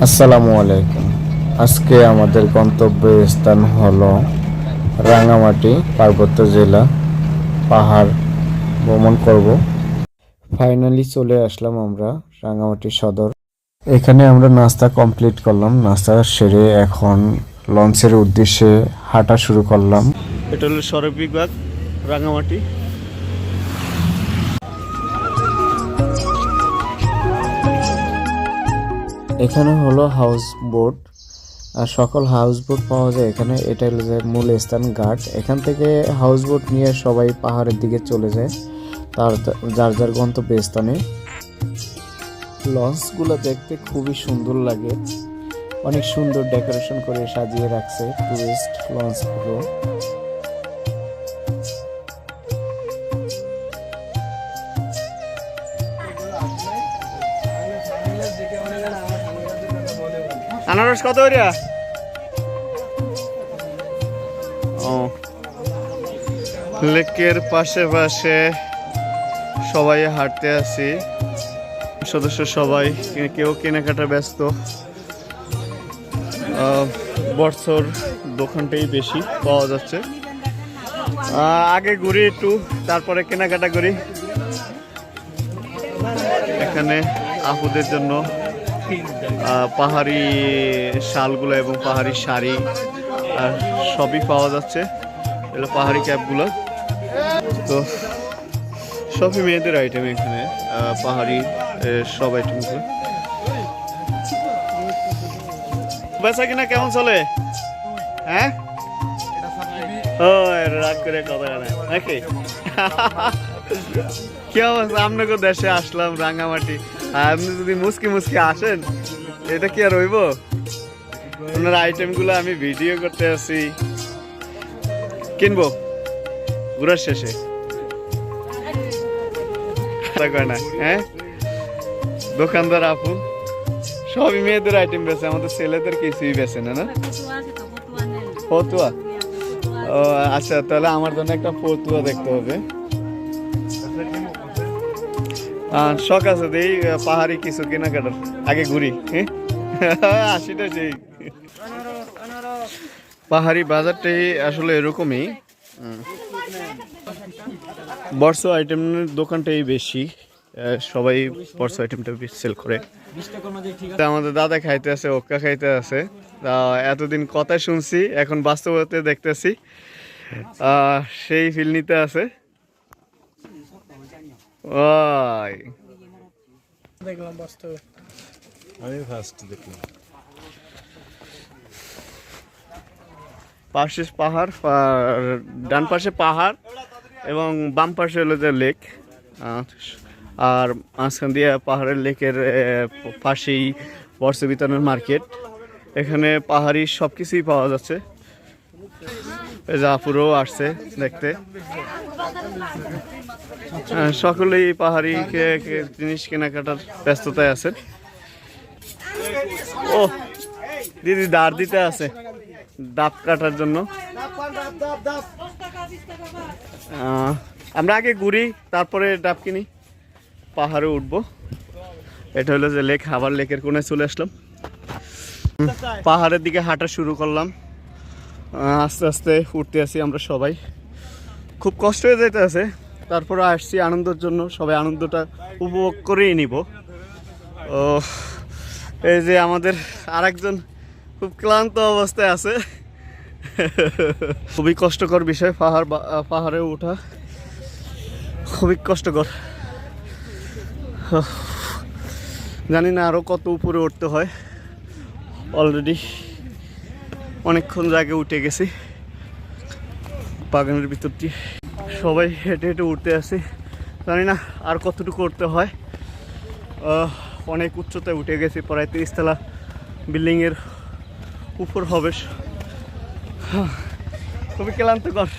আসসালামু আলাইকুম। আজকে আমাদের গন্তব্য স্থান হলো রাঙামাটি পার্বত্য জেলা। পাহাড় ভ্রমণ করব। ফাইনালি চলে আসলাম আমরা রাঙামাটি সদর। এখানে আমরা নাস্তা কমপ্লিট করলাম। নাস্তা সেরে এখন লঞ্চের উদ্দেশ্যে হাঁটা শুরু করলাম। এটা হলো সড়ক বিভাগ রাঙামাটি। এখানে হলো হাউস বোট, আর সকল হাউস বোট পাওয়া যায় এখানে। এটা হলো যে মূল স্থান ঘাট। এখান থেকে হাউস বোট নিয়ে সবাই পাহাড়ের দিকে চলে যায় তার যার যার গন্তব্য স্থানে। লঞ্চগুলো দেখতে খুবই সুন্দর লাগে, অনেক সুন্দর ডেকোরেশন করে সাজিয়ে রাখছে টুরিস্ট লঞ্চগুলো। আনারস কত করিয়া? ও, লেকের পাশে পাশে সবাই হাঁটতে আসি, সদস্য সবাই কেউ কেনাকাটা ব্যস্ত। বছর দোকানটাই বেশি পাওয়া যাচ্ছে। আগে ঘুরি একটু, তারপরে কেনাকাটা করি। এখানে আপুদের জন্য পাহাড়ি শালগুলো এবং পাহাড়ি শাড়ি সবই পাওয়া যাচ্ছে। এগুলো পাহাড়ি ক্যাপগুলো তো সবই মেয়েদের আইটেম। এখানে পাহাড়ি সব আইটেমগুলো। বেচা কিনা কেমন চলে? হ্যাঁ, ও রাগ করে কথা নাকি? কি অবস্থা? আপনাকে দেশে আসলাম রাঙামাটি, আপনি যদি মুসকি মুসকি আসেন, এটা কি আর হইব? আপনার আইটেমগুলো আমি ভিডিও করতে আসি, কিনবো ঘুরার শেষে। না হ্যাঁ, দোকানদার আপু সবই মেয়েদের আইটেম বেছে, আমাদের ছেলেদের কিছুই বেছে না। না ফতুয়া? ও আচ্ছা, তাহলে আমার জন্য একটা ফতুয়া দেখতে হবে। শখ আছে দেই পাহাড়ি কিছু কেনাকাটার, আগে ঘুরি। হ্যাঁ, আশিটা সেই পাহাড়ি বাজারটাই আসলে এরকমই। বর্ষ আইটেমের দোকানটাই বেশি, সবাই বর্ষ আইটেমটা বেশি সেল করে। আমাদের দাদা খাইতে আছে, ওক্কা খাইতে আছে। এতদিন কথা শুনছি, এখন বাস্তবতে দেখতেছি, সেই ফিল নিতে আছে। দেখলাম বাস্তবে, আমি ফার্স্ট দেখলাম। পাশে পাহাড়, ডান পাশে পাহাড় এবং বাম পাশে হলো যে লেক, আর মাঝখান দিয়ে পাহাড়ের লেকের পাশেই বর্ষ বিতানের মার্কেট। এখানে পাহাড়ি সব কিছুই পাওয়া যাচ্ছে। জাফরও আসছে দেখতে। সকলেই পাহাড়ি জিনিস কেনাকাটার ব্যস্ততায় আছে। ও দিদি দাঁড় দিতে আছে ডাব কাটার জন্য। আমরা আগে ঘুরি, তারপরে ডাব কিনি, পাহাড়ে উঠবো। এটা হলো যে লেক, আবার লেকের কোণায় চলে আসলাম। পাহাড়ের দিকে হাঁটা শুরু করলাম। আস্তে আস্তে উঠতে আসি আমরা সবাই, খুব কষ্ট হয়ে যেতে আছে, তারপরে আসছি আনন্দের জন্য। সবাই আনন্দটা উপভোগ করেই নিব। ও এই যে আমাদের আরেকজন খুব ক্লান্ত অবস্থায় আছে। খুবই কষ্টকর বিষয় পাহাড়ে ওঠা, খুবই কষ্টকর। জানি না আরো কত উপরে উঠতে হয়। অলরেডি অনেকক্ষণ জায়গায় উঠে গেছি বাগানের ভিতরটি। সবাই হেঁটে হেঁটে উঠতে আসি, জানি না আর কতটুকু উঠতে হয়। অনেক উচ্চতায় উঠে গেছি, প্রায় 30 তলা বিল্ডিংয়ের উপর হবে। খুবই ক্লান্তকর।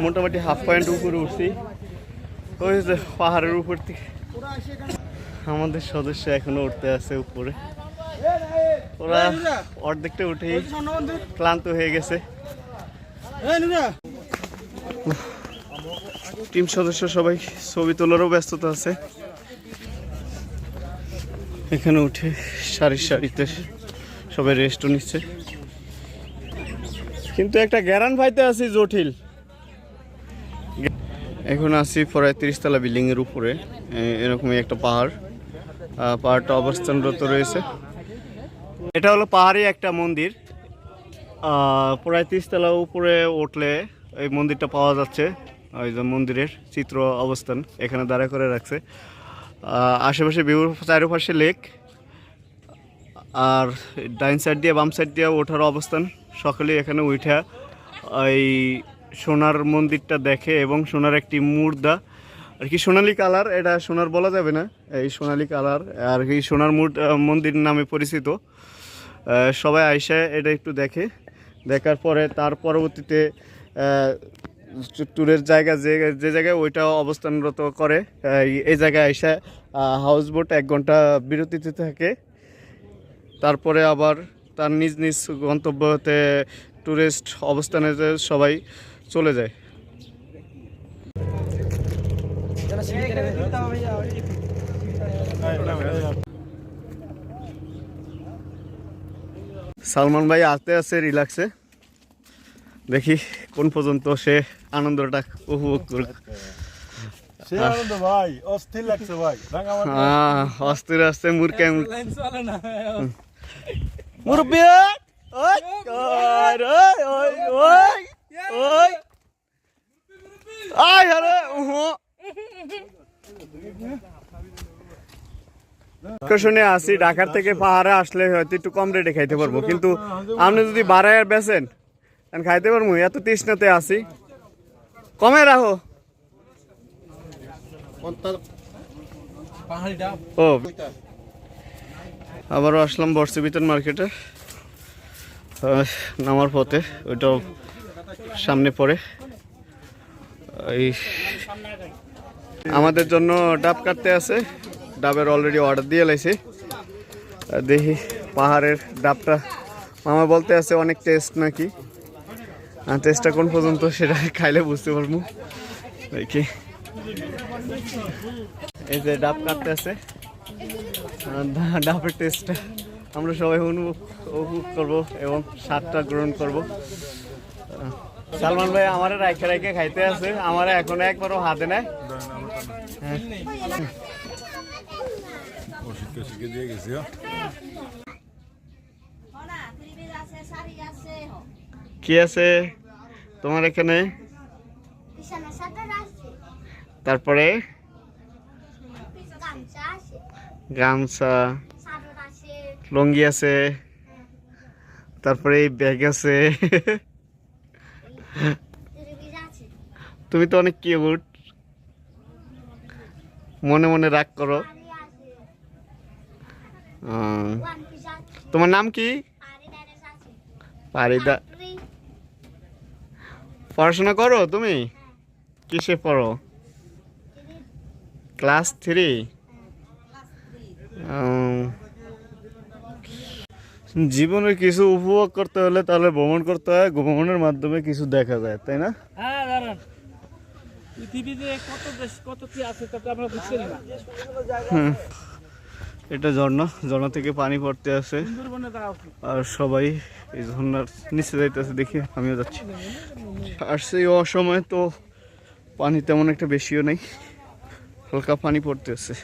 মোটামুটি হাফ পয়েন্ট উপরে উঠছি, ওই যে পাহাড়ের উপর থেকে। আমাদের সদস্য এখনো উঠতে আছে উপরে, ওরা অর্ধেকটা উঠেই ক্লান্ত হয়ে গেছে। টিম সদস্য সবাই ছবি তোলারও ব্যস্ততা আছে। এখানে উঠে সারির সারিতে সবাই রেস্টও নিচ্ছে, কিন্তু একটা গ্যারান ভাইতে আছি জটিল। এখন আছি প্রায় 30 তলা বিল্ডিং এর উপরে, এরকমই একটা পাহাড়। পাহাড়টা অবস্থানরত রয়েছে। এটা হলো পাহাড়ি একটা মন্দির। প্রায় 30 তলা উপরে উঠলে এই মন্দিরটা পাওয়া যাচ্ছে। ওই যে মন্দিরের চিত্র অবস্থান এখানে দাঁড়া করে রাখছে। আশেপাশে চারপাশে লেক, আর ডাইন সাইড দিয়ে বাম সাইড দিয়ে ওঠার অবস্থান। সকালে এখানে উঠা এই সোনার মন্দিরটা দেখে এবং সোনার একটি মুর্দা আর কি, সোনালী কালার, এটা সোনার বলা যাবে না, এই সোনালী কালার আর কি সোনার মন্দির নামে পরিচিত। সবাই আইসা এটা একটু দেখে, দেখার পরে তার পরবর্তীতে ট্যুরের জায়গা যে জায়গায় ওইটা অবস্থানরত করে, এই জায়গায় আইসা হাউস বোট 1 ঘন্টা বিরতিতে থাকে। তারপরে আবার তার নিজ নিজ গন্তব্যতে ট্যুরিস্ট অবস্থানে সবাই চলে যায়। সালমান ভাই আসতে আসতে রিল্যাক্সে, দেখি কোন পর্যন্ত সে আনন্দটা উপভোগ করে। সে আনন্দ ভাই, অস্থির লাগছে ভাই। অস্থির আসছে মুরকে মুরব্বী, ওই ওই ওই ওই ওই আয় আরে শুনে আসি ঢাকার থেকে পাহাড়ে আসলে হয়তো একটু কম রেটে খাইতে পারবো, কিন্তু আপনি যদি বাড়ায় বেচেন খাইতে পারবো। এত তৃষ্ণাতে আসি, কমে রাখো। ও আবারও আসলাম বর্ষিবিতান মার্কেটে, নামার পথে ওইটাও সামনে পড়ে। এই আমাদের জন্য ডাব কাটতে আছে, ডাবের অলরেডি অর্ডার দিয়ে লাইছি। দেখি পাহাড়ের ডাবটা, মামা বলতে আছে অনেক টেস্ট নাকি, টেস্টটা কোন পর্যন্ত সেটা খাইলে বুঝতে পারবো। দেখি এই যে ডাব কাটতে আছে, ডাবের টেস্টটা আমরা সবাই উপভোগ করবো এবং স্বাদটা গ্রহণ করব। সালমান ভাই আমার রাইখে রাইখে খাইতে আছে, আমার এখনো একবারও হাতে নেয়। কি আছে তোমার এখানে? তারপরে গামছা, লুঙ্গি আছে, তারপরে এই ব্যাগ আছে। তুমি তো অনেক কিউট, মনে মনে রাগ করো। তোমার নাম কি? পারিদা। পড়াশোনা করো তুমি? কিসে পড়ো? ক্লাস 3? জীবনে কিছু উপভোগ করতে হলে তাহলে ভ্রমণ করতে হয়, ভ্রমণের মাধ্যমে কিছু দেখা যায়, তাই না? হ্যাঁ দাঁড়ান, পৃথিবীতে কত দেশ কত কি আছে তা আমরা বুঝতে না। এটা ঝর্ণা থেকে পানি পড়তে আছে, আর সবাই এই ঝর্ণার নিচে যাইতেছে, দেখি আমিও যাচ্ছি। আর সেই অসময় তো পানি তেমন একটা বেশিও নেই, হালকা পানি পড়তেছে।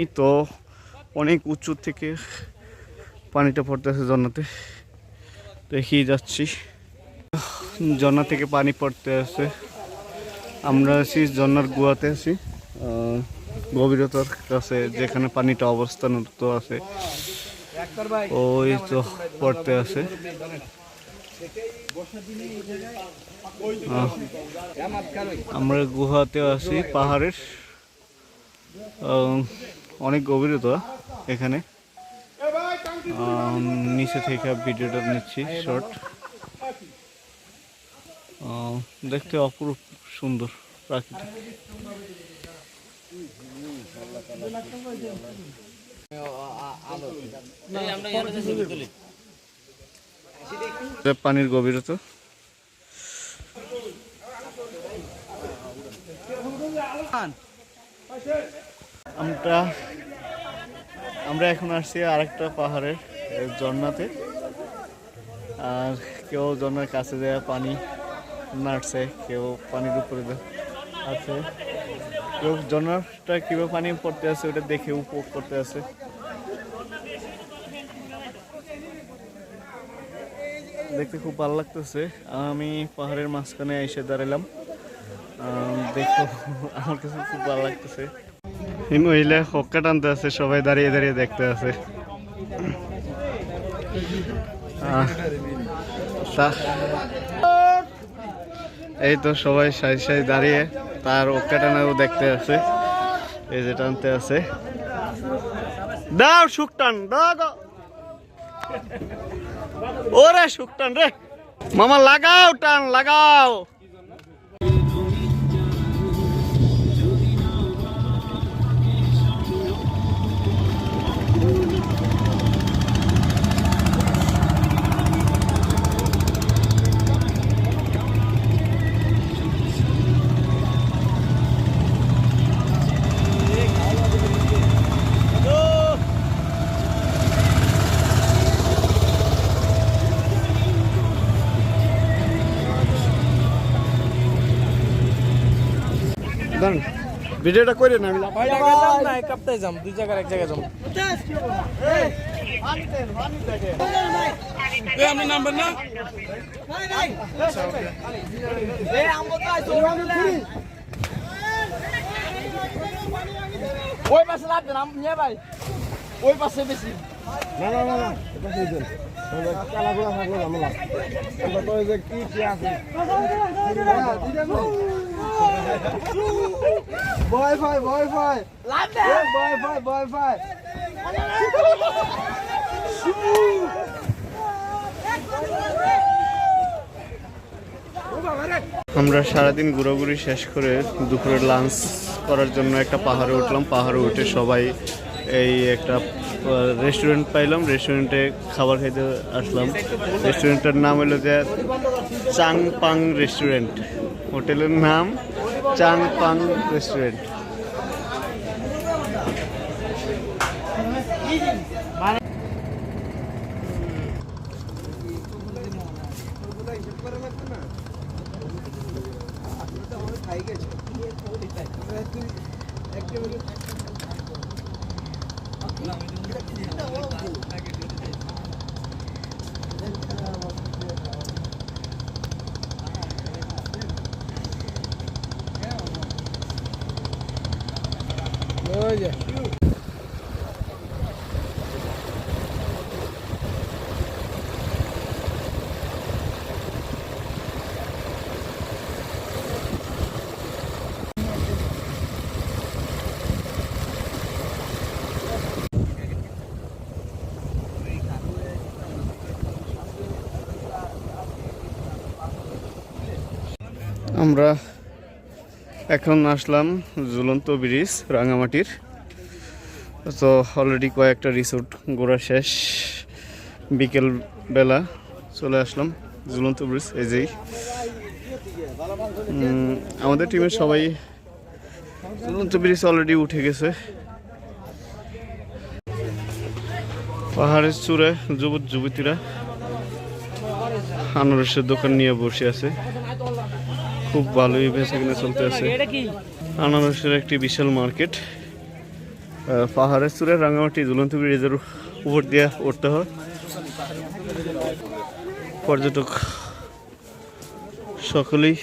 এই তো অনেক উঁচু থেকে পানিটা পড়তেছে ঝর্ণাতে, দেখি যাচ্ছি। ঝর্ণা থেকে পানি পড়তে আছে, আমরা আছি ঝর্ণার গুহাতে আছি, গভীরতার কাছে যেখানে পানিটা অবস্থানরত আছে, ওই তো পড়তে আছে। আমরা গুহাতে আছি পাহাড়ের, অনেক গভীরতা এখানে। নিচে থেকে ভিডিওটা নিচ্ছি শর্ট। দেখতে অপরূপ সুন্দর প্রাকৃতিক। পানির গভীরতা আমরা আমরা এখন আসছি আরেকটা পাহাড়ের ঝর্ণাতে। আর কেউ ঝর্ণার কাছে যায় পানি নাড়ছে, কেউ পানির উপরে আছে, কেউ ঝর্ণাটা কীভাবে পানি পড়তে আছে ওটা দেখে উপভোগ করতে আছে। দেখতে খুব ভালো লাগতেছে। আমি পাহাড়ের মাঝখানে এসে দাঁড়ালাম, দেখো আমার কাছে খুব ভালো লাগতেছে। এই মহিলা হক্কা টানতে আছে, সবাই দাঁড়িয়ে দাঁড়িয়ে দেখতে আছে। এই তো সবাই সাই সাই দাঁড়িয়ে তার হক্কা টানাও দেখতে আছে। এই যে টানতে আছে, দাও সুখ টান, দাও দাও, ওরে সুখ টান রে মামা, লাগাও টান লাগাও। ভিডিওটা করে না আমি কাপ্তাই যাম, দুই জায়গার এক জায়গায় যাম। আমি নাম্বার না ওই পাশে লাগবে না নিয়ে ভাই, ওই পাশে বেশি না না না না, এটা কি দেন কালাগুলা থাকলো ঝামেলা। আমরা তো এই যে কি আছে ওয়াইফাই ওয়াইফাই ওয়াইফাই ওয়াইফাই আমরা সারাদিন ঘোরাঘুরি শেষ করে দুপুরে লাঞ্চ করার জন্য একটা পাহাড়ে উঠলাম। পাহাড়ে উঠে সবাই এই একটা রেস্টুরেন্ট পাইলাম, রেস্টুরেন্টে খাবার খাইতে আসলাম। রেস্টুরেন্টের নাম হলো যে চাংপাং রেস্টুরেন্ট, হোটেলের নাম চাংপাং রেস্টুরেন্ট। আমরা এখন আসলাম ঝুলন্ত ব্রিজ রাঙামাটির। তো অলরেডি কয়েকটা রিসোর্ট ঘোরা শেষ, বিকেল বেলা চলে আসলাম ঝুলন্ত ব্রিজ। এই যেই আমাদের টিমের সবাই ঝুলন্ত ব্রিজ অলরেডি উঠে গেছে। পাহাড়ের চূড়ায় যুবক যুবতীরা আনারসের দোকান নিয়ে বসে আছে, খুব ভালোই বেচাকেনা চলতে আছে। আনারসের একটি বিশাল মার্কেট। পাহাড়ের চূড়ায় রাঙামাটি ঝুলন্ত ব্রিজের উপর দিয়ে উঠতে হয়। পর্যটক সকলেই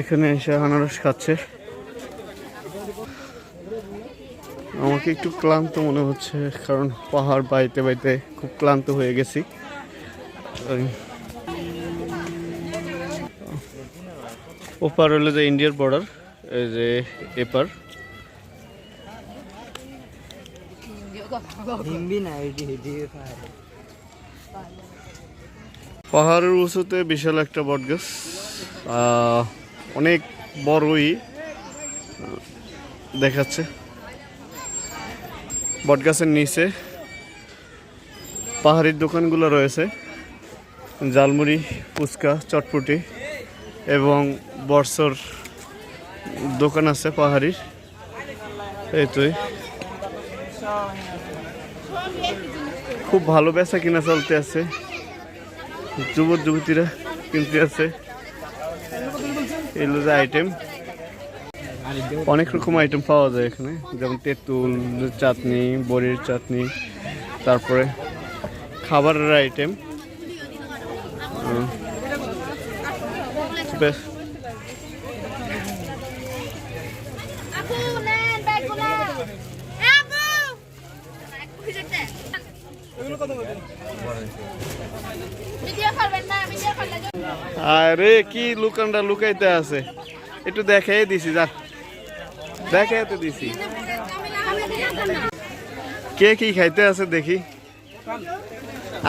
এখানে এসে আনারস খাচ্ছে। আমাকে একটু ক্লান্ত মনে হচ্ছে, কারণ পাহাড় বাইতে বাইতে খুব ক্লান্ত হয়ে গেছি। ওপার হলো যে ইন্ডিয়ার বর্ডার, এই যে এপার। পাহাড়ের উঁচুতে বিশাল একটা বটগাছ, অনেক বড়ই দেখাচ্ছে। বটগাছের নিচে পাহাড়ির দোকানগুলো রয়েছে, ঝালমুড়ি, ফুচকা, চটপটি এবং বর্ষর দোকান আছে পাহাড়ির, এই তো খুব ভালো বেচা কিনা চলতে আছে, যুবক যুবতীরা কিনতে আছে এগুলো যে আইটেম। অনেক রকম আইটেম পাওয়া যায় এখানে, যেমন তেঁতুল চাটনি, বড়ির চাটনি, তারপরে খাবারের আইটেম। বেশ আরে কি লুকানটা লুকাইতে আছে, একটু দেখাই দিছি, যা দেখাইতে দিছি। কে কি খাইতে আছে দেখি,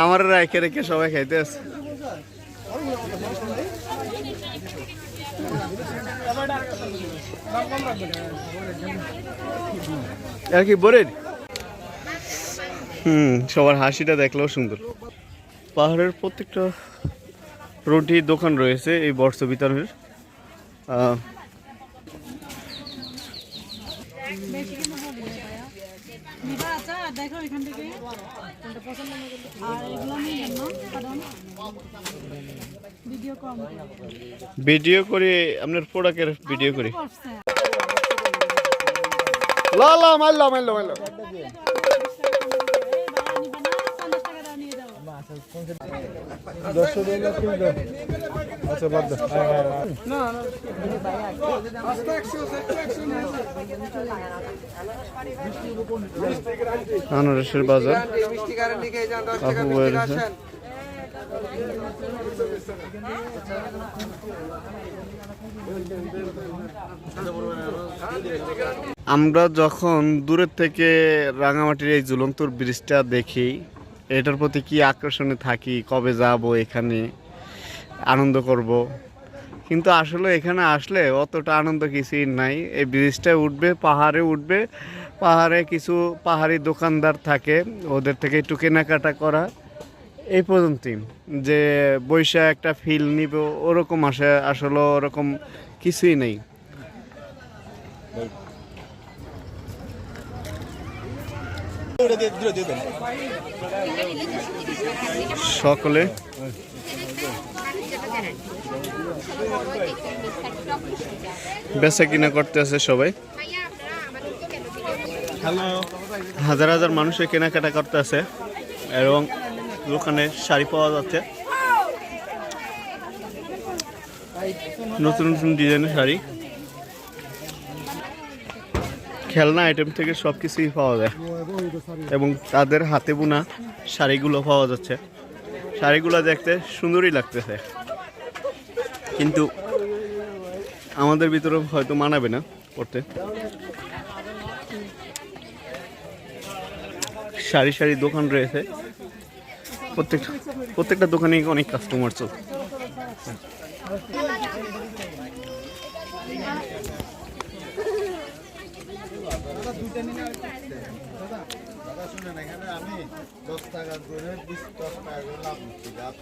আমার রাইখে রেখে সবাই খাইতে আছে। আর কি বলেন, সবার হাসিটা দেখলেও সুন্দর। পাহাড়ের প্রত্যেকটা রুটি দোকান রয়েছে এই বর্ষ বিতানের। ভিডিও করি আপনার প্রোডাক্টের ভিডিও করি। লা লা মারলো মারলো মারলো। আচ্ছা বাদ দাও। আনারসের বাজার আপু বলেছে। আমরা যখন দূরের থেকে রাঙামাটির এই ঝুলন্তর ব্রিজটা দেখি, এটার প্রতি কি আকর্ষণে থাকি, কবে যাব এখানে আনন্দ করব, কিন্তু আসলে এখানে আসলে অতটা আনন্দ কিছুই নাই। এই ব্রিজটা উঠবে, পাহাড়ে উঠবে, পাহাড়ে কিছু পাহাড়ি দোকানদার থাকে, ওদের থেকে একটু কেনাকাটা করা, এই পর্যন্তই। যে বৈশা একটা ফিল নিব ওরকম আসলে ওরকম কিছুই নেই। সকলে বেচা কিনা করতে আছে সবাই, হাজার হাজার মানুষের কেনাকাটা করতে আছে এবং দোকানে শাড়ি পাওয়া যাচ্ছে, নতুন নতুন ডিজাইনের শাড়ি, খেলনা আইটেম থেকে সব কিছুই পাওয়া যায় এবং তাদের হাতে বোনা শাড়িগুলো পাওয়া যাচ্ছে। শাড়িগুলো দেখতে সুন্দরই লাগতেছে, কিন্তু আমাদের ভিতরে হয়তো মানাবে না পড়তে। সারি সারি দোকান রয়েছে, প্রত্যেকটা দোকানে অনেক কাস্টমার চল। শুনেন এখানে আমি 10 টাকা করে 20 টাকা করে লাভ